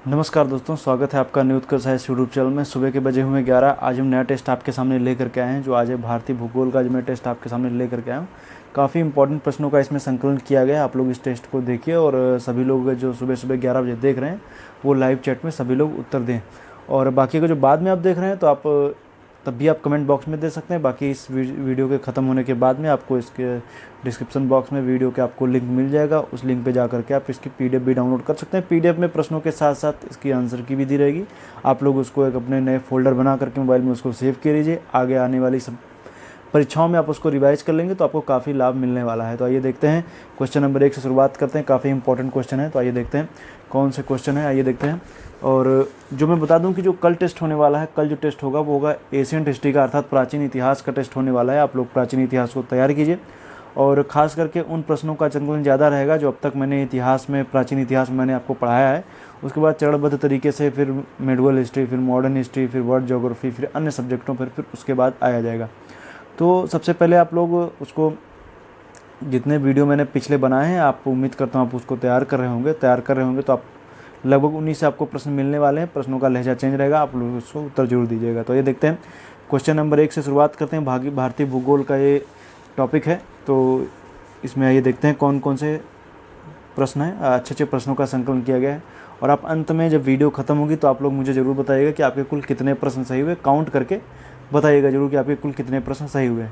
नमस्कार दोस्तों, स्वागत है आपका न्यूज़ का साइंस यूट्यूब चैनल में। सुबह के बजे हुए 11। आज हम नया टेस्ट आपके सामने लेकर के आए हैं, जो आज है भारतीय भूगोल का। जो मैं टेस्ट आपके सामने लेकर के आया हूँ, काफ़ी इंपॉर्टेंट प्रश्नों का इसमें संकलन किया गया है। आप लोग इस टेस्ट को देखिए और सभी लोग जो सुबह सुबह 11 बजे देख रहे हैं वो लाइव चैट में सभी लोग उत्तर दें। और बाकी का जो बाद में आप देख रहे हैं तो आप तब भी आप कमेंट बॉक्स में दे सकते हैं। बाकी इस वीडियो के ख़त्म होने के बाद में आपको इसके डिस्क्रिप्शन बॉक्स में वीडियो के आपको लिंक मिल जाएगा। उस लिंक पे जा करके आप इसकी पीडीएफ भी डाउनलोड कर सकते हैं। पीडीएफ में प्रश्नों के साथ साथ इसकी आंसर की भी दी रहेगी। आप लोग उसको एक अपने नए फोल्डर बना करके मोबाइल में उसको सेव कर लीजिए। आगे आने वाली सब परीक्षाओं में आप उसको रिवाइज कर लेंगे तो आपको काफ़ी लाभ मिलने वाला है। तो आइए देखते हैं, क्वेश्चन नंबर 1 से शुरुआत करते हैं। काफ़ी इंपॉर्टेंट क्वेश्चन है, तो आइए देखते हैं कौन से क्वेश्चन है। आइए देखते हैं। और जो मैं बता दूं कि जो कल टेस्ट होने वाला है, कल जो टेस्ट होगा वो होगा एशियंट हिस्ट्री का, अर्थात प्राचीन इतिहास का टेस्ट होने वाला है। आप लोग प्राचीन इतिहास को तैयार कीजिए और ख़ास करके उन प्रश्नों का संकलन ज़्यादा रहेगा जो अब तक मैंने इतिहास में, प्राचीन इतिहास में मैंने आपको पढ़ाया है। उसके बाद चरणबद्ध तरीके से फिर मेडिवल हिस्ट्री, फिर मॉडर्न हिस्ट्री, फिर वर्ल्ड ज्योग्राफी, फिर अन्य सब्जेक्टों पर फिर उसके बाद आया जाएगा। तो सबसे पहले आप लोग उसको, जितने वीडियो मैंने पिछले बनाए हैं, आप उम्मीद करता हूँ आप उसको तैयार कर रहे होंगे तो आप लगभग 19 से आपको प्रश्न मिलने वाले हैं। प्रश्नों का लहजा चेंज रहेगा, आप लोग उसको उत्तर जरूर दीजिएगा। तो ये देखते हैं, क्वेश्चन नंबर 1 से शुरुआत करते हैं। भारतीय भूगोल का ये टॉपिक है, तो इसमें आइए देखते हैं कौन कौन से प्रश्न हैं। अच्छे अच्छे प्रश्नों का संकलन किया गया है। और आप अंत में जब वीडियो ख़त्म होगी तो आप लोग मुझे ज़रूर बताइएगा कि आपके कुल कितने प्रश्न सही हुए। काउंट करके बताइएगा जरूर कि आपके कुल कितने प्रश्न सही हुए।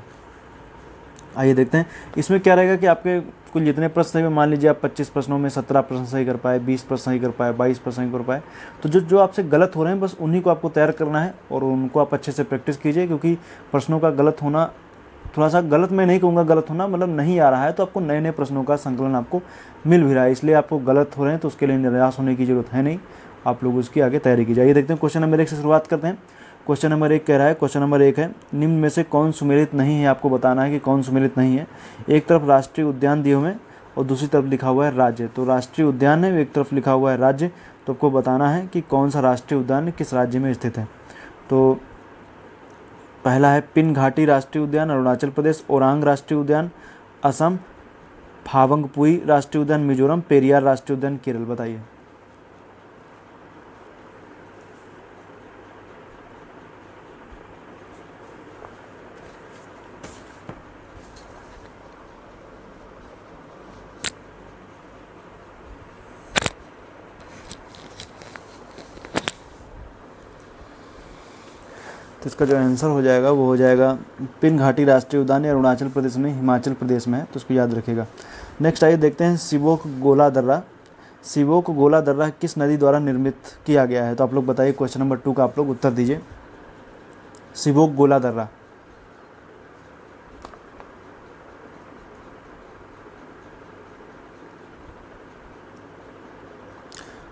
आइए देखते हैं इसमें क्या रहेगा कि आपके कुल जितने प्रश्न सही हुए, मान लीजिए आप 25 प्रश्नों में 17 प्रश्न सही कर पाए, 20 प्रश्न सही कर पाए, 22 प्रश्न सही कर पाए, तो जो जो आपसे गलत हो रहे हैं बस उन्हीं को आपको तैयार करना है और उनको आप अच्छे से प्रैक्टिस कीजिए। क्योंकि प्रश्नों का गलत होना, थोड़ा सा गलत मैं नहीं कहूँगा, गलत होना मतलब नहीं आ रहा है तो आपको नए नए प्रश्नों का संकलन आपको मिल भी रहा है, इसलिए आपको गलत हो रहे हैं तो उसके लिए निराश होने की जरूरत है नहीं। आप लोग उसकी आगे तैयारी कीजिए। आइए देखते हैं, क्वेश्चन नंबर 1 से शुरुआत करते हैं। क्वेश्चन नंबर 1 कह रहा है, क्वेश्चन नंबर 1 है, निम्न में से कौन सुमेलित नहीं है। आपको बताना है कि कौन सुमेलित नहीं है। एक तरफ राष्ट्रीय उद्यान दिए हुए हैं और दूसरी तरफ लिखा हुआ है राज्य। तो राष्ट्रीय उद्यान है, एक तरफ लिखा हुआ है राज्य, तो आपको बताना है कि कौन सा राष्ट्रीय उद्यान किस राज्य में स्थित है। तो पहला है पिन घाटी राष्ट्रीय उद्यान अरुणाचल प्रदेश, ओरांग राष्ट्रीय उद्यान असम, फावंगपुई राष्ट्रीय उद्यान मिजोरम, पेरियार राष्ट्रीय उद्यान केरल। बताइए। तो इसका जो आंसर हो जाएगा वो हो जाएगा पिन घाटी राष्ट्रीय उद्यान अरुणाचल प्रदेश में, हिमाचल प्रदेश में है, तो उसको याद रखिएगा। नेक्स्ट आइए देखते हैं, सिबोक गोला दर्रा। सिबोक गोला दर्रा किस नदी द्वारा निर्मित किया गया है। तो आप लोग बताइए, क्वेश्चन नंबर 2 का आप लोग उत्तर दीजिए। सिबोक गोला दर्रा,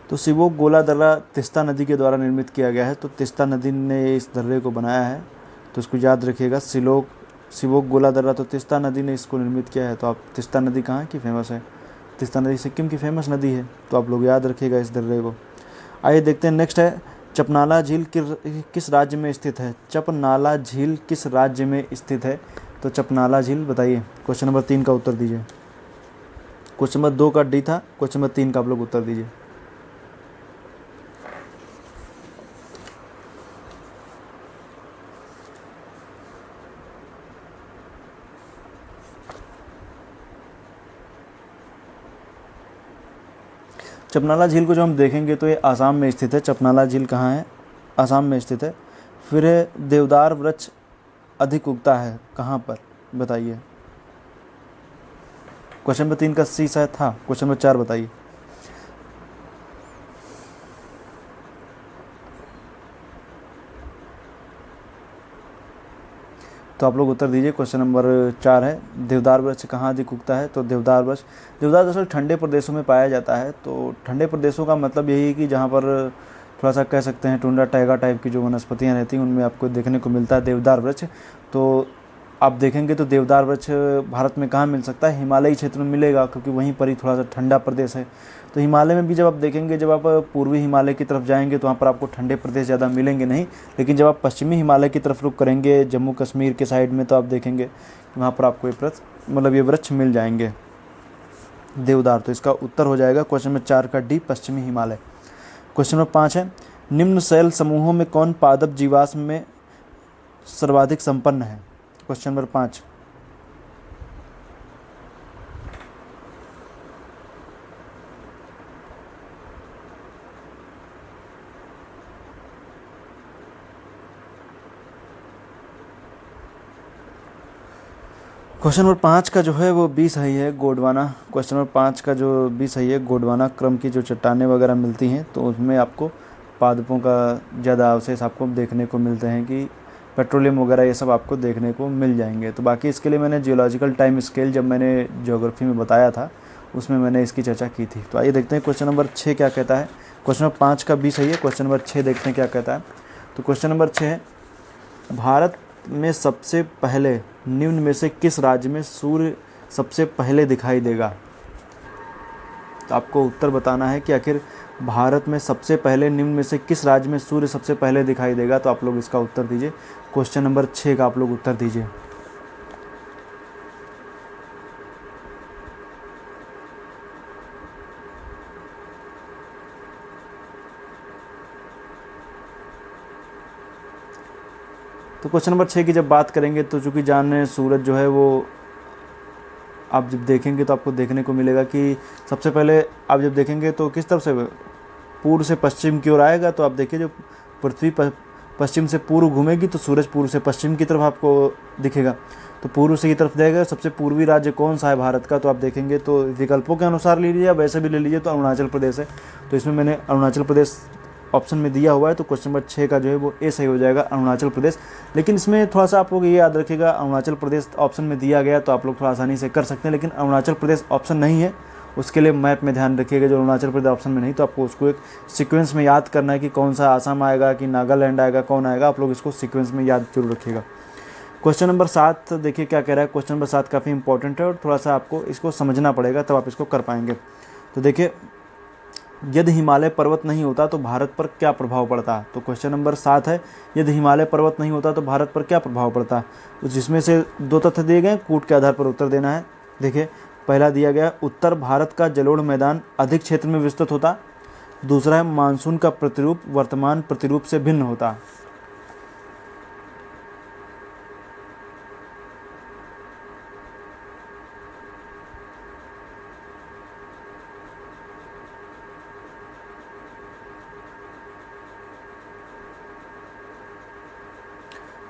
तो सिबोक गोला दर्रा तिस्ता नदी के द्वारा निर्मित किया गया है। तो तिस्ता नदी ने इस दर्रे को बनाया है, तो इसको याद रखिएगा। सिबोक गोला दर्रा, तो तिस्ता नदी ने इसको निर्मित किया है। तो आप, तिस्ता नदी कहाँ की फेमस है? तिस्ता नदी सिक्किम की फेमस नदी है, तो आप लोग याद रखिएगा इस दर्रे को। आइए देखते हैं, नेक्स्ट है, चपनाला झील किस राज्य में स्थित है। चपनाला झील किस राज्य में स्थित है। तो चपनाला झील बताइए। क्वेश्चन नंबर 3 का उत्तर दीजिए। क्वेश्चन नंबर 2 का डी था, क्वेश्चन नंबर 3 का आप लोग उत्तर दीजिए। चपनाला झील को जो हम देखेंगे तो ये आसाम में स्थित है। चपनाला झील कहाँ है? आसाम में स्थित है। फिर देवदार वृक्ष अधिक उगता है कहाँ पर, बताइए। क्वेश्चन नंबर 3 का सी शायद था, क्वेश्चन नंबर 4 बताइए। तो आप लोग उत्तर दीजिए। क्वेश्चन नंबर 4 है, देवदार वृक्ष कहाँ अधिक उगता है। तो देवदार दरअसल ठंडे प्रदेशों में पाया जाता है। तो ठंडे प्रदेशों का मतलब यही है कि जहाँ पर थोड़ा सा कह सकते हैं टुंड्रा टाइगा टाइप की जो वनस्पतियाँ रहती हैं उनमें आपको देखने को मिलता है देवदार वृक्ष। तो आप देखेंगे तो देवदार वृक्ष भारत में कहाँ मिल सकता है? हिमालयी क्षेत्र में मिलेगा, क्योंकि वहीं पर ही थोड़ा सा ठंडा प्रदेश है। तो हिमालय में भी जब आप देखेंगे, जब आप पूर्वी हिमालय की तरफ जाएंगे तो वहाँ पर आपको ठंडे प्रदेश ज़्यादा मिलेंगे नहीं, लेकिन जब आप पश्चिमी हिमालय की तरफ रुख करेंगे, जम्मू कश्मीर के साइड में, तो आप देखेंगे वहाँ पर आपको ये वृक्ष मिल जाएंगे देवदार। तो इसका उत्तर हो जाएगा क्वेश्चन नंबर 4 का डी, पश्चिमी हिमालय। क्वेश्चन नंबर 5 है, निम्न सेल समूहों में कौन पादप जीवाश्म में सर्वाधिक संपन्न है? Question number 5। क्वेश्चन नंबर 5 का जो है वो बी सही है, गोंडवाना। क्वेश्चन नंबर 5 का जो बी सही है, गोंडवाना क्रम की जो चट्टानें वगैरह मिलती हैं तो उसमें आपको पादपों का ज़्यादा अवशेष आपको देखने को मिलते हैं, कि पेट्रोलियम वगैरह ये सब आपको देखने को मिल जाएंगे। तो बाकी इसके लिए मैंने जियोलॉजिकल टाइम स्केल जब मैंने ज्योग्राफी में बताया था उसमें मैंने इसकी चर्चा की थी। तो आइए देखते हैं क्वेश्चन नंबर 6 क्या कहता है। क्वेश्चन नंबर 5 का बी सही है, क्वेश्चन नंबर 6 देखते हैं क्या कहता है। तो क्वेश्चन नंबर 6 है, भारत में सबसे पहले निम्न में से किस राज्य में सूर्य सबसे पहले दिखाई देगा? तो आपको उत्तर बताना है कि आखिर भारत में सबसे पहले निम्न में से किस राज्य में सूर्य सबसे पहले दिखाई देगा। तो आप लोग इसका उत्तर दीजिए, क्वेश्चन नंबर 6 का आप लोग उत्तर दीजिए। तो क्वेश्चन नंबर 6 की जब बात करेंगे तो चूंकि जान सूरज जो है वो आप जब देखेंगे तो आपको देखने को मिलेगा कि सबसे पहले आप जब देखेंगे तो किस तरफ से, पूर्व से पश्चिम की ओर आएगा। तो आप देखिए जो पृथ्वी पश्चिम से पूर्व घूमेगी तो सूरज पूर्व से पश्चिम की तरफ आपको दिखेगा। तो पूर्व से की तरफ जाएगा। सबसे पूर्वी राज्य कौन सा है भारत का? तो आप देखेंगे तो विकल्पों के अनुसार ले लीजिए या वैसे भी ले लीजिए तो अरुणाचल प्रदेश है। तो इसमें मैंने अरुणाचल प्रदेश ऑप्शन में दिया हुआ है। तो क्वेश्चन नंबर 6 का जो है वो ए सही हो जाएगा, अरुणाचल प्रदेश। लेकिन इसमें थोड़ा सा आप लोग ये याद रखिएगा, अरुणाचल प्रदेश ऑप्शन में दिया गया तो आप लोग थोड़ा आसानी से कर सकते हैं, लेकिन अरुणाचल प्रदेश ऑप्शन नहीं है। उसके लिए मैप में ध्यान रखिएगा, जो अरुणाचल प्रदेश ऑप्शन में नहीं तो आपको उसको एक सीक्वेंस में याद करना है कि कौन सा आसाम आएगा कि नागालैंड आएगा, कौन आएगा। आप लोग इसको सीक्वेंस में याद जरूर रखिएगा। क्वेश्चन नंबर 7 देखिए क्या कह रहा है। क्वेश्चन नंबर 7 काफ़ी इंपॉर्टेंट है और थोड़ा सा आपको इसको समझना पड़ेगा तब आप इसको कर पाएंगे। तो देखिए, यदि हिमालय पर्वत नहीं होता तो भारत पर क्या प्रभाव पड़ता? तो क्वेश्चन नंबर 7 है, यदि हिमालय पर्वत नहीं होता तो भारत पर क्या प्रभाव पड़ता? तो जिसमें से दो तथ्य दिए गए, कूट के आधार पर उत्तर देना है। देखिए, पहला दिया गया, उत्तर भारत का जलोढ़ मैदान अधिक क्षेत्र में विस्तृत होता। दूसरा है, मानसून का प्रतिरूप वर्तमान प्रतिरूप से भिन्न होता।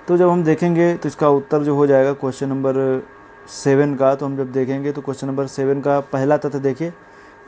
तो जब हम देखेंगे तो इसका उत्तर जो हो जाएगा क्वेश्चन नंबर 7 का। तो हम जब देखेंगे तो क्वेश्चन नंबर 7 का पहला तथ्य देखिए,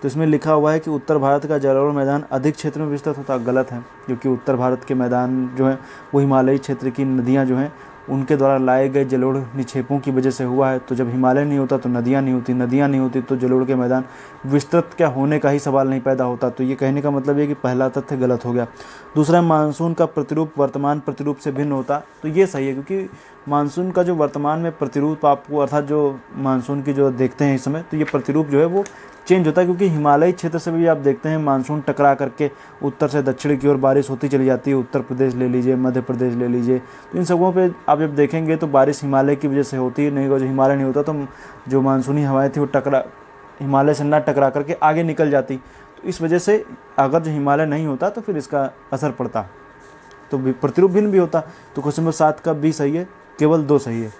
तो इसमें लिखा हुआ है कि उत्तर भारत का जलोढ़ मैदान अधिक क्षेत्र में विस्तृत होता। गलत है, क्योंकि उत्तर भारत के मैदान जो है वो हिमालयी क्षेत्र की नदियाँ जो हैं उनके द्वारा लाए गए जलोढ़ निक्षेपों की वजह से हुआ है। तो जब हिमालय नहीं होता तो नदियाँ नहीं होती, नदियाँ नहीं होती तो जलोढ़ के मैदान विस्तृत क्या होने का ही सवाल नहीं पैदा होता। तो ये कहने का मतलब ये कि पहला तथ्य गलत हो गया। दूसरा, मानसून का प्रतिरूप वर्तमान प्रतिरूप से भिन्न होता। तो ये सही है, क्योंकि मानसून का जो वर्तमान में प्रतिरूप आपको, अर्थात जो मानसून की जो देखते हैं इस समय, तो ये प्रतिरूप जो है वो चेंज होता है, क्योंकि हिमालयी क्षेत्र से भी आप देखते हैं मानसून टकरा करके उत्तर से दक्षिण की ओर बारिश होती चली जाती है। उत्तर प्रदेश ले लीजिए, मध्य प्रदेश ले लीजिए, तो इन सबों पे आप जब देखेंगे तो बारिश हिमालय की वजह से होती है। नहीं, जो हिमालय नहीं होता तो जो मानसूनी हवाएं थी वो हिमालय से ना टकरा करके आगे निकल जाती। तो इस वजह से अगर जो हिमालय नहीं होता तो फिर इसका असर पड़ता, तो प्रतिरूप भिन्न भी होता। तो क्वेश्चन नंबर 7 का बी सही है, केवल 2 सही है।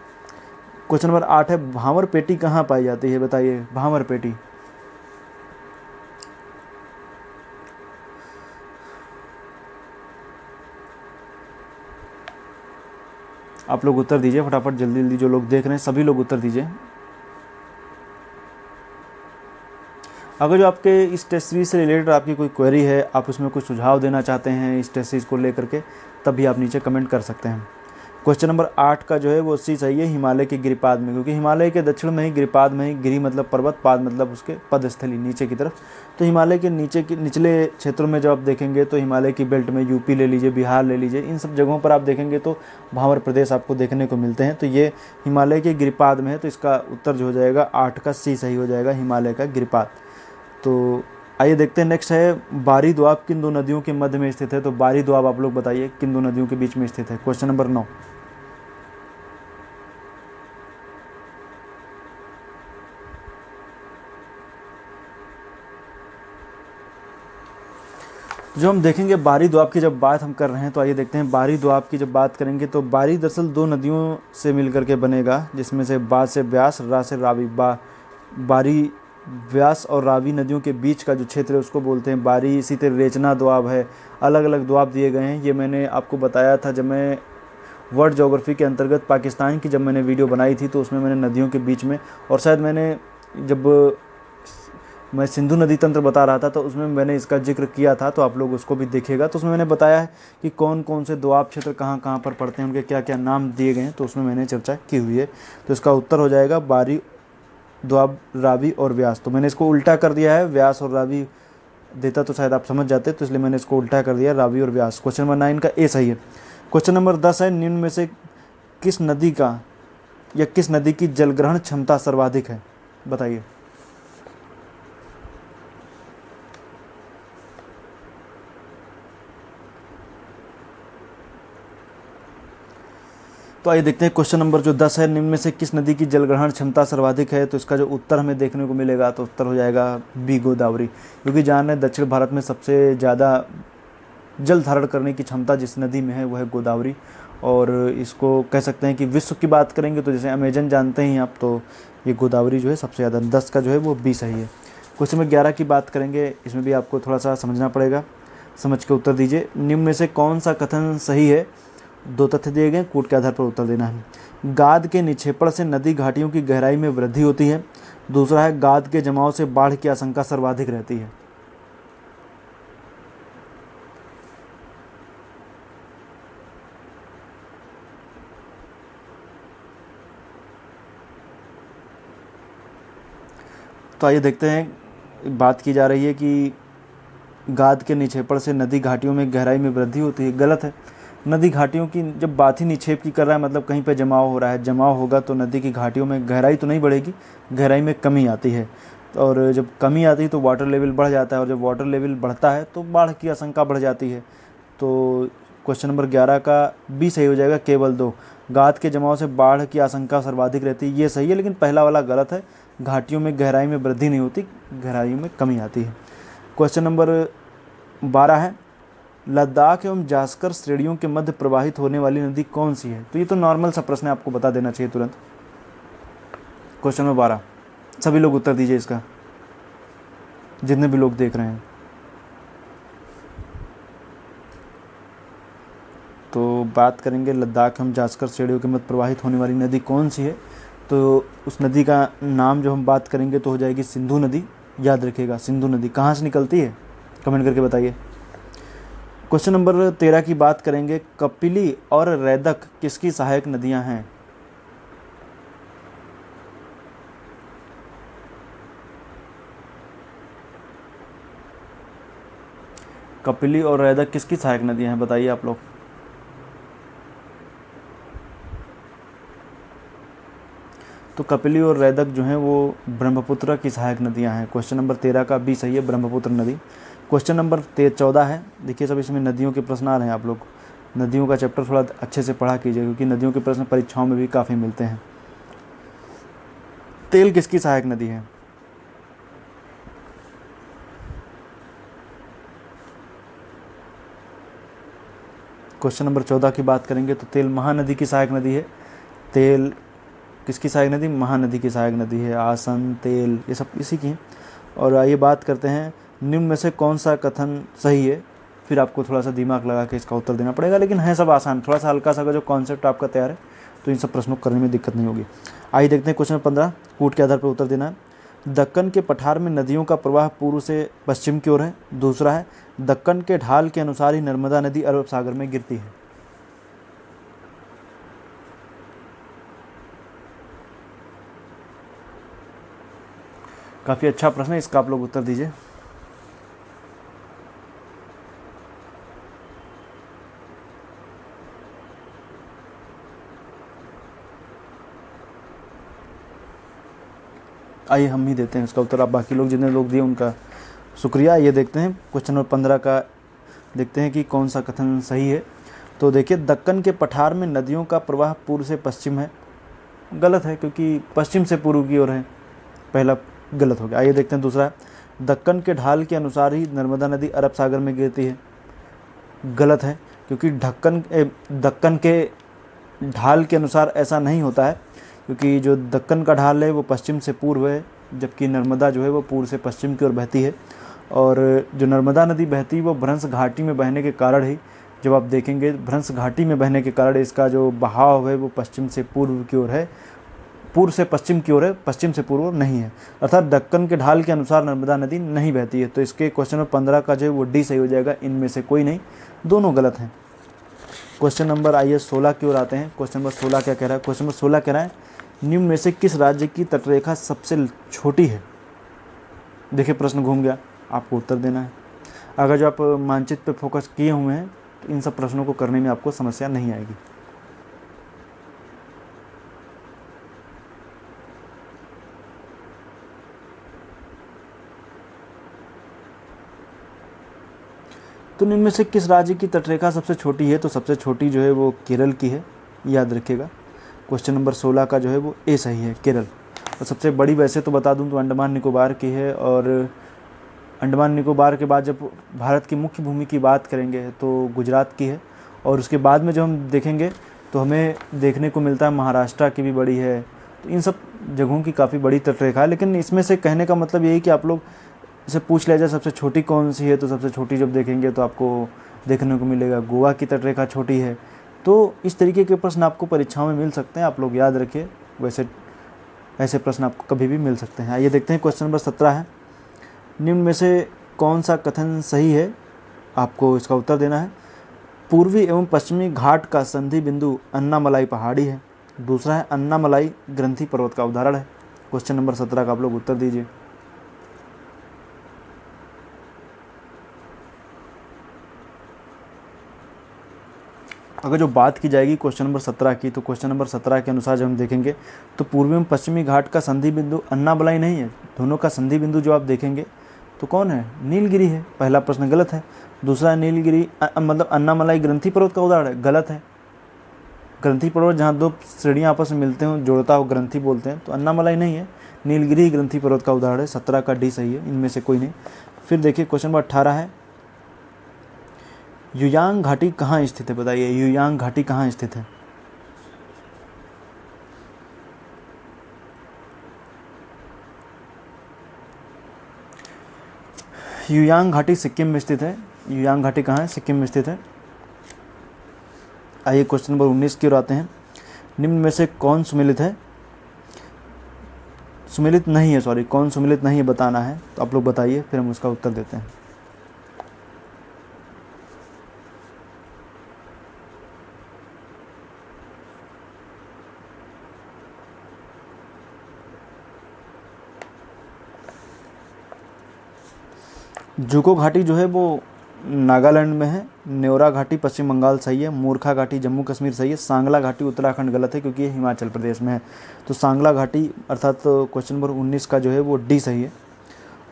क्वेश्चन नंबर 8 है, भांवर पेटी कहाँ पाई जाती है? बताइए, भांवर पेटी। आप लोग उत्तर दीजिए फटाफट, जल्दी जल्दी, जो लोग देख रहे हैं सभी लोग उत्तर दीजिए। अगर जो आपके इस टेस्ट सीरीज से रिलेटेड आपकी कोई क्वेरी है, आप उसमें कुछ सुझाव देना चाहते हैं इस टेस्ट सीरीज को लेकर के, तब भी आप नीचे कमेंट कर सकते हैं। क्वेश्चन नंबर 8 का जो है वो सी सही है, हिमालय के गिरिपाद में, क्योंकि हिमालय के दक्षिण में ही गिरिपाद में ही, गिरि मतलब पर्वत, पाद मतलब उसके पदस्थली नीचे की तरफ। तो हिमालय के नीचे के निचले क्षेत्रों में जब आप देखेंगे तो हिमालय की बेल्ट में यूपी ले लीजिए, बिहार ले लीजिए, इन सब जगहों पर आप देखेंगे तो भांवर प्रदेश आपको देखने को मिलते हैं। तो ये हिमालय के गिरिपाद में है। तो इसका उत्तर जो हो जाएगा 8 का सी सही हो जाएगा, हिमालय का गिरिपाद। तो आइए देखते हैं, नेक्स्ट है, बारी दोआब किन दो नदियों के मध्य में स्थित है? तो बारी दोआब आप लोग बताइए किन दो नदियों के बीच में स्थित है? Question number 9। जो हम देखेंगे बारी दोआब की जब बात हम कर रहे हैं, तो आइए देखते हैं बारी दोआब की जब बात करेंगे तो बारी दरअसल दो नदियों से मिलकर के बनेगा, जिसमें से बा से ब्यास, रा से रावी। बारी व्यास और रावी नदियों के बीच का जो क्षेत्र है उसको बोलते हैं बारी। इसी तरह रेचना दोआब है, अलग अलग दोआब दिए गए हैं। ये मैंने आपको बताया था जब मैं वर्ल्ड ज्योग्राफी के अंतर्गत पाकिस्तान की जब मैंने वीडियो बनाई थी, तो उसमें मैंने नदियों के बीच में, और शायद मैंने जब मैं सिंधु नदी तंत्र बता रहा था तो उसमें मैंने इसका जिक्र किया था, तो आप लोग उसको भी देखिएगा। तो उसमें मैंने बताया है कि कौन कौन से दोआब क्षेत्र कहाँ कहाँ पर पड़ते हैं, उनके क्या क्या नाम दिए गए हैं, तो उसमें मैंने चर्चा की हुई है। तो इसका उत्तर हो जाएगा बारी, दोआब, रावी और व्यास। तो मैंने इसको उल्टा कर दिया है, व्यास और रावी देता तो शायद आप समझ जाते, तो इसलिए मैंने इसको उल्टा कर दिया, रावी और व्यास। क्वेश्चन नंबर 9 का ए सही है। क्वेश्चन नंबर 10 है, निम्न में से किस नदी का या किस नदी की जलग्रहण क्षमता सर्वाधिक है, बताइए। तो आइए देखते हैं क्वेश्चन नंबर जो 10 है, निम्न में से किस नदी की जलग्रहण क्षमता सर्वाधिक है। तो इसका जो उत्तर हमें देखने को मिलेगा, तो उत्तर हो जाएगा बी, गोदावरी। क्योंकि जान रहे दक्षिण भारत में सबसे ज़्यादा जल धारण करने की क्षमता जिस नदी में है वो है गोदावरी। और इसको कह सकते हैं कि विश्व की बात करेंगे तो जैसे अमेजन जानते हैं आप, तो ये गोदावरी जो है सबसे ज़्यादा। 10 का जो है वो बी सही है। क्वेश्चन नंबर 11 की बात करेंगे, इसमें भी आपको थोड़ा सा समझना पड़ेगा, समझ के उत्तर दीजिए। निम्न में से कौन सा कथन सही है, दो तथ्य दिए गए, कूट के आधार पर उत्तर देना है। गाद के निक्षेपण से नदी घाटियों की गहराई में वृद्धि होती है। दूसरा है गाद के जमाव से बाढ़ की आशंका सर्वाधिक रहती है। तो आइए देखते हैं, बात की जा रही है कि गाद के निक्षेपण से नदी घाटियों में गहराई में वृद्धि होती है, गलत है। नदी घाटियों की जब बात ही निक्षेप की कर रहा है, मतलब कहीं पे जमाव हो रहा है, जमाव होगा तो नदी की घाटियों में गहराई तो नहीं बढ़ेगी, गहराई में कमी आती है। और जब कमी आती है तो वाटर लेवल बढ़ जाता है, और जब वाटर लेवल बढ़ता है तो बाढ़ की आशंका बढ़ जाती है। तो क्वेश्चन नंबर 11 का बी सही हो जाएगा, केवल 2। गाद के जमाव से बाढ़ की आशंका सर्वाधिक रहती है, ये सही है, लेकिन पहला वाला गलत है। घाटियों में गहराई में वृद्धि नहीं होती, गहराइयों में कमी आती है। क्वेश्चन नंबर 12 है, लद्दाख एवं जास्कर श्रेणियों के मध्य प्रवाहित होने वाली नदी कौन सी है। तो ये तो नॉर्मल सा प्रश्न है, आपको बता देना चाहिए तुरंत। क्वेश्चन नंबर 12, सभी लोग उत्तर दीजिए इसका, जितने भी लोग देख रहे हैं। तो बात करेंगे लद्दाख एवं जास्कर श्रेणियों के मध्य प्रवाहित होने वाली नदी कौन सी है, तो उस नदी का नाम जो हम बात करेंगे तो हो जाएगी सिंधु नदी। याद रखिएगा, सिंधु नदी कहाँ से निकलती है, कमेंट करके बताइए। क्वेश्चन नंबर 13 की बात करेंगे, कपिली और रैदक किसकी सहायक नदियां हैं। कपिली और रैदक किसकी सहायक नदियां हैं, बताइए आप लोग। तो कपिली और रैदक जो हैं वो ब्रह्मपुत्र की सहायक नदियां हैं। क्वेश्चन नंबर 13 का बी सही है, ब्रह्मपुत्र नदी। क्वेश्चन नंबर 14 है, देखिए सब इसमें नदियों के प्रश्न आ रहे हैं, आप लोग नदियों का चैप्टर थोड़ा अच्छे से पढ़ा कीजिए, क्योंकि नदियों के प्रश्न परीक्षाओं में भी काफ़ी मिलते हैं। तेल किसकी सहायक नदी है। क्वेश्चन नंबर 14 की बात करेंगे तो तेल महानदी की सहायक नदी है। तेल किसकी सहायक नदी, महानदी की सहायक नदी है। आसन, तेल, ये सब इसी की हैं। और आइए बात करते हैं, निम्न में से कौन सा कथन सही है। फिर आपको थोड़ा सा दिमाग लगा के इसका उत्तर देना पड़ेगा, लेकिन है सब आसान, थोड़ा सा हल्का सा अगर जो कॉन्सेप्ट आपका तैयार है तो इन सब प्रश्नों को करने में दिक्कत नहीं होगी। आइए देखते हैं क्वेश्चन 15, कूट के आधार पर उत्तर देना है। दक्कन के पठार में नदियों का प्रवाह पूर्व से पश्चिम की ओर है। दूसरा है, दक्कन के ढाल के अनुसार ही नर्मदा नदी अरब सागर में गिरती है। काफ़ी अच्छा प्रश्न है, इसका आप लोग उत्तर दीजिए। आइए हम ही देते हैं इसका उत्तर, आप बाकी लोग जितने लोग दिए उनका शुक्रिया। ये देखते हैं क्वेश्चन नंबर 15 का, देखते हैं कि कौन सा कथन सही है। तो देखिए, दक्कन के पठार में नदियों का प्रवाह पूर्व से पश्चिम है, गलत है, क्योंकि पश्चिम से पूर्व की ओर है, पहला गलत हो गया। आइए देखते हैं दूसरा, दक्कन के ढाल के अनुसार ही नर्मदा नदी अरब सागर में गिरती है। गलत है, क्योंकि दक्कन के ढाल के अनुसार ऐसा नहीं होता है, क्योंकि जो दक्कन का ढाल है वो पश्चिम से पूर्व है, जबकि नर्मदा जो है वो पूर्व से पश्चिम की ओर बहती है। और जो नर्मदा नदी बहती है वो भ्रंश घाटी में बहने के कारण ही, जब आप देखेंगे भ्रंश घाटी में बहने के कारण इसका जो बहाव है वो पश्चिम से पूर्व की ओर है, पूर्व से पश्चिम की ओर है, पश्चिम से पूर्व नहीं है। अर्थात दक्कन के ढाल के अनुसार नर्मदा नदी नहीं बहती है। तो इसके क्वेश्चन नंबर 15 का जो है वो डी सही हो जाएगा, इनमें से कोई नहीं, दोनों गलत हैं। क्वेश्चन नंबर आइए 16 की ओर आते हैं। क्वेश्चन नंबर 16 क्या कह रहा है? क्वेश्चन नंबर 16 कह रहा है निम्न में से किस राज्य की तटरेखा सबसे छोटी है? देखिए प्रश्न घूम गया, आपको उत्तर देना है। अगर जो आप मानचित्र पे फोकस किए हुए हैं तो इन सब प्रश्नों को करने में आपको समस्या नहीं आएगी। तो निम्न में से किस राज्य की तटरेखा सबसे छोटी है? तो सबसे छोटी जो है वो केरल की है, याद रखिएगा। क्वेश्चन नंबर 16 का जो है वो ए सही है, केरल। और सबसे बड़ी वैसे तो बता दूं तो अंडमान निकोबार की है, और अंडमान निकोबार के बाद जब भारत की मुख्य भूमि की बात करेंगे तो गुजरात की है, और उसके बाद में जो हम देखेंगे तो हमें देखने को मिलता है महाराष्ट्र की भी बड़ी है। तो इन सब जगहों की काफ़ी बड़ी तटरेखा है, लेकिन इसमें से कहने का मतलब यही कि आप लोग इसे पूछ लिया जाए सबसे छोटी कौन सी है, तो सबसे छोटी जब देखेंगे तो आपको देखने को मिलेगा गोवा की तटरेखा छोटी है। तो इस तरीके के प्रश्न आपको परीक्षाओं में मिल सकते हैं, आप लोग याद रखिए। वैसे ऐसे प्रश्न आपको कभी भी मिल सकते हैं। आइए देखते हैं क्वेश्चन नंबर 17 है, निम्न में से कौन सा कथन सही है? आपको इसका उत्तर देना है। पूर्वी एवं पश्चिमी घाट का संधि बिंदु अन्नामलाई पहाड़ी है। दूसरा है अन्नामलाई ग्रंथि पर्वत का उदाहरण है। क्वेश्चन नंबर 17 का आप लोग उत्तर दीजिए। अगर जो बात की जाएगी क्वेश्चन नंबर 17 की, तो क्वेश्चन नंबर 17 के अनुसार जब हम देखेंगे तो पूर्वी एवं पश्चिमी घाट का संधि बिंदु अन्नामलाई नहीं है। दोनों का संधि बिंदु जो आप देखेंगे तो कौन है? नीलगिरी है। पहला प्रश्न गलत है। दूसरा नीलगिरी मतलब अन्नामलाई ग्रंथि पर्वत का उदाहरण है, गलत है। ग्रंथि पर्वत जहाँ दो श्रेणियाँ आपस में मिलते हो, जोड़ता हो, ग्रंथि बोलते हैं, तो अन्नामलाई नहीं है, नीलगिरी ग्रंथि पर्वत का उदाहरण है। 17 का डी सही है, इनमें से कोई नहीं। फिर देखिए क्वेश्चन नंबर 18 है, युयांग घाटी कहाँ स्थित है? बताइए युयांग घाटी कहाँ स्थित है? युयांग घाटी सिक्किम में स्थित है। युयांग घाटी कहाँ है? सिक्किम में स्थित है। आइए क्वेश्चन नंबर 19 की ओर आते हैं, निम्न में से कौन सुमेलित है? सुमेलित नहीं है, सॉरी, कौन सुमेलित नहीं है बताना है, तो आप लोग बताइए, फिर हम उसका उत्तर देते हैं। जुको घाटी जो है वो नागालैंड में है। न्योरा घाटी पश्चिम बंगाल सही है। मूर्खा घाटी जम्मू कश्मीर सही है। सांगला घाटी उत्तराखंड गलत है, क्योंकि ये हिमाचल प्रदेश में है। तो सांगला घाटी अर्थात क्वेश्चन नंबर 19 का जो है वो डी सही है।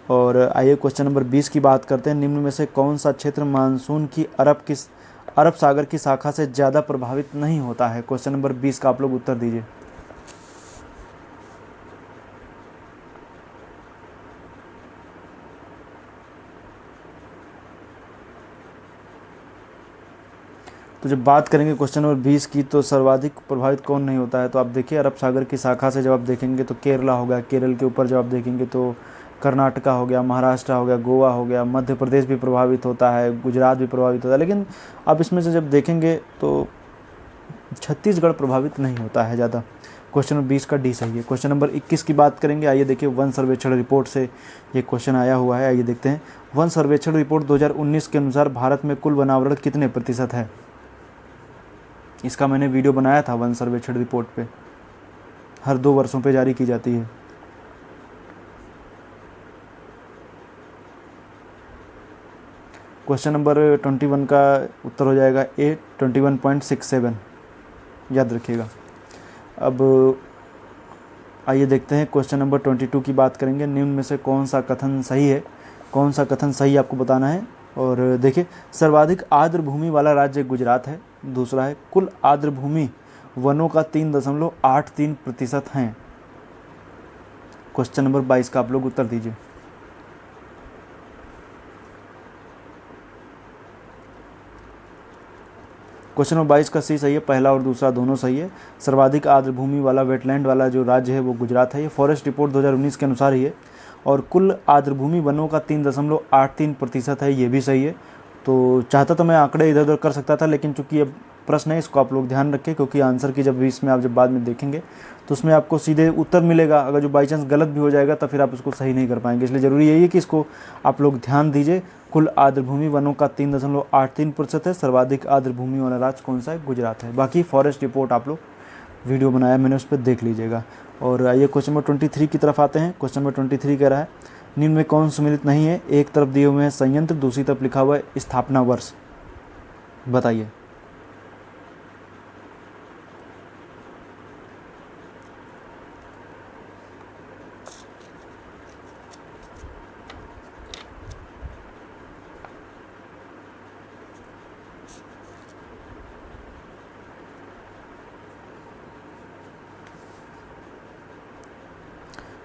और आइए क्वेश्चन नंबर 20 की बात करते हैं, निम्न में से कौन सा क्षेत्र मानसून की अरब सागर की शाखा से ज़्यादा प्रभावित नहीं होता है? क्वेश्चन नंबर 20 का आप लोग उत्तर दीजिए। तो जब बात करेंगे क्वेश्चन नंबर 20 की, तो सर्वाधिक प्रभावित कौन नहीं होता है? तो आप देखिए अरब सागर की शाखा से जब आप देखेंगे तो केरला हो गया, केरल के ऊपर जब आप देखेंगे तो कर्नाटका हो गया, महाराष्ट्र हो गया, गोवा हो गया, मध्य प्रदेश भी प्रभावित होता है, गुजरात भी प्रभावित होता है। लेकिन आप इसमें से जब देखेंगे तो छत्तीसगढ़ प्रभावित नहीं होता है ज़्यादा। क्वेश्चन नंबर 20 का डी सही है। क्वेश्चन नंबर 21 की बात करेंगे। आइए देखिए, वन सर्वेक्षण रिपोर्ट से ये क्वेश्चन आया हुआ है। आइए देखते हैं, वन सर्वेक्षण रिपोर्ट 2019 के अनुसार भारत में कुल वनावरण कितने प्रतिशत है? इसका मैंने वीडियो बनाया था वन सर्वेक्षण रिपोर्ट पे, हर 2 वर्षों पे जारी की जाती है। क्वेश्चन नंबर 21 का उत्तर हो जाएगा ए, 21.67, याद रखिएगा। अब आइए देखते हैं क्वेश्चन नंबर 22 की बात करेंगे, निम्न में से कौन सा कथन सही है? कौन सा कथन सही आपको बताना है। और देखिए, सर्वाधिक आर्द्र भूमि वाला राज्य गुजरात है। दूसरा है, कुल आर्द्र भूमि वनों का 3.83% हैं। क्वेश्चन नंबर 22 का आप लोग उत्तर दीजिए। क्वेश्चन नंबर 22 का सी सही है, पहला और दूसरा दोनों सही है। सर्वाधिक आर्द्र भूमि वाला वेटलैंड वाला जो राज्य है वो गुजरात है, ये फॉरेस्ट रिपोर्ट 2019 के अनुसार ही है। और कुल आर्द्र भूमि वनों का 3.83% है, ये भी सही है। तो चाहता तो मैं आंकड़े इधर उधर कर सकता था, लेकिन चूंकि ये प्रश्न है इसको आप लोग ध्यान रखें, क्योंकि आंसर की जब भी इसमें आप जब बाद में देखेंगे तो उसमें आपको सीधे उत्तर मिलेगा। अगर जो बाई चांस गलत भी हो जाएगा तो फिर आप उसको सही नहीं कर पाएंगे, इसलिए ज़रूरी यही है कि इसको आप लोग ध्यान दीजिए। कुल आर्द्र भूमि वनों का 3.83% है। सर्वाधिक आर्द्र भूमि वाला राज्य कौन सा है? गुजरात है। बाकी फॉरेस्ट रिपोर्ट आप लोग वीडियो बनाया मैंने, उस पर देख लीजिएगा। और आइए क्वेश्चन नंबर 23 की तरफ आते हैं। क्वेश्चन नंबर 23 कह रहा है निम्न में कौन सम्मिलित नहीं है? एक तरफ दिए हुए हैं संयंत्र, दूसरी तरफ लिखा हुआ है स्थापना वर्ष, बताइए।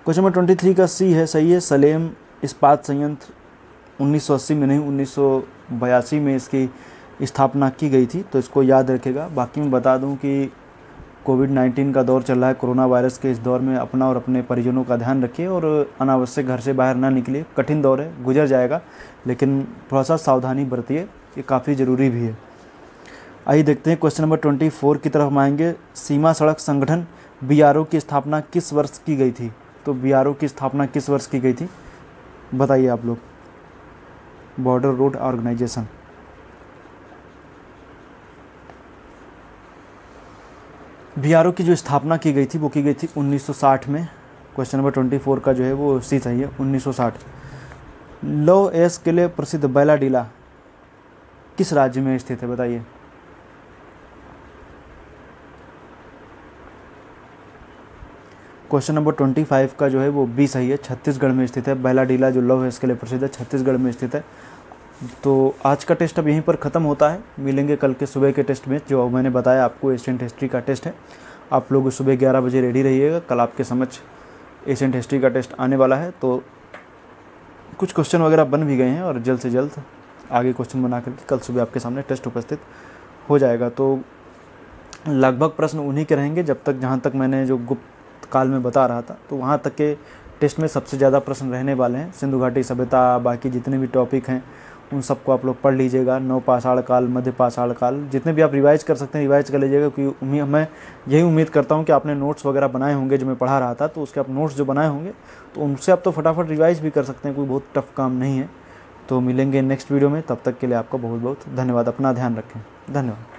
क्वेश्चन नंबर 23 का सी है, सही है। सलेम इस्पात संयंत्र 1980 में नहीं 1982 में इसकी स्थापना की गई थी, तो इसको याद रखेगा। बाकी मैं बता दूं कि कोविड-19 का दौर चल रहा है, कोरोना वायरस के इस दौर में अपना और अपने परिजनों का ध्यान रखिए और अनावश्यक घर से बाहर ना निकलिए। कठिन दौर है, गुजर जाएगा, लेकिन थोड़ा सा सावधानी बरतिए, ये काफ़ी ज़रूरी भी है। आइए देखते हैं क्वेश्चन नंबर 24 की तरफ हम आएंगे। सीमा सड़क संगठन BRO की स्थापना किस वर्ष की गई थी? तो BRO की स्थापना किस वर्ष की गई थी, बताइए आप लोग। Border road organisation. BRO की जो स्थापना की गई थी वो की गई थी 1960 में। क्वेश्चन नंबर 24 का जो है वो सी सही है, 1960। लौह अयस्क के लिए प्रसिद्ध बैलाडीला किस राज्य में स्थित है, बताइए। क्वेश्चन नंबर 25 का जो है वो बी सही है, छत्तीसगढ़ में स्थित है। बैलाडीला जो लौह अयस्क के लिए प्रसिद्ध है, छत्तीसगढ़ में स्थित है। तो आज का टेस्ट अब यहीं पर ख़त्म होता है। मिलेंगे कल के सुबह के टेस्ट में, जो मैंने बताया आपको एशियन हिस्ट्री का टेस्ट है। आप लोग सुबह 11 बजे रेडी रहिएगा, कल आपके समक्ष एशियन हिस्ट्री का टेस्ट आने वाला है। तो कुछ क्वेश्चन वगैरह बन भी गए हैं और जल्द से जल्द आगे क्वेश्चन बना करके कल सुबह आपके सामने टेस्ट उपस्थित हो जाएगा। तो लगभग प्रश्न उन्हीं के रहेंगे जब तक, जहाँ तक मैंने जो गुप्त काल में बता रहा था, तो वहाँ तक के टेस्ट में सबसे ज़्यादा प्रश्न रहने वाले हैं। सिंधु घाटी सभ्यता, बाकी जितने भी टॉपिक हैं उन सबको आप लोग पढ़ लीजिएगा। नवपाषाण काल, मध्य पाषाण काल, जितने भी आप रिवाइज कर सकते हैं रिवाइज कर लीजिएगा, क्योंकि मैं यही उम्मीद करता हूँ कि आपने नोट्स वगैरह बनाए होंगे जो मैं पढ़ा रहा था, तो उसके आप नोट्स जो बनाए होंगे तो उनसे आप तो फटाफट रिवाइज भी कर सकते हैं, कोई बहुत टफ काम नहीं है। तो मिलेंगे नेक्स्ट वीडियो में, तब तक के लिए आपका बहुत बहुत धन्यवाद। अपना ध्यान रखें, धन्यवाद।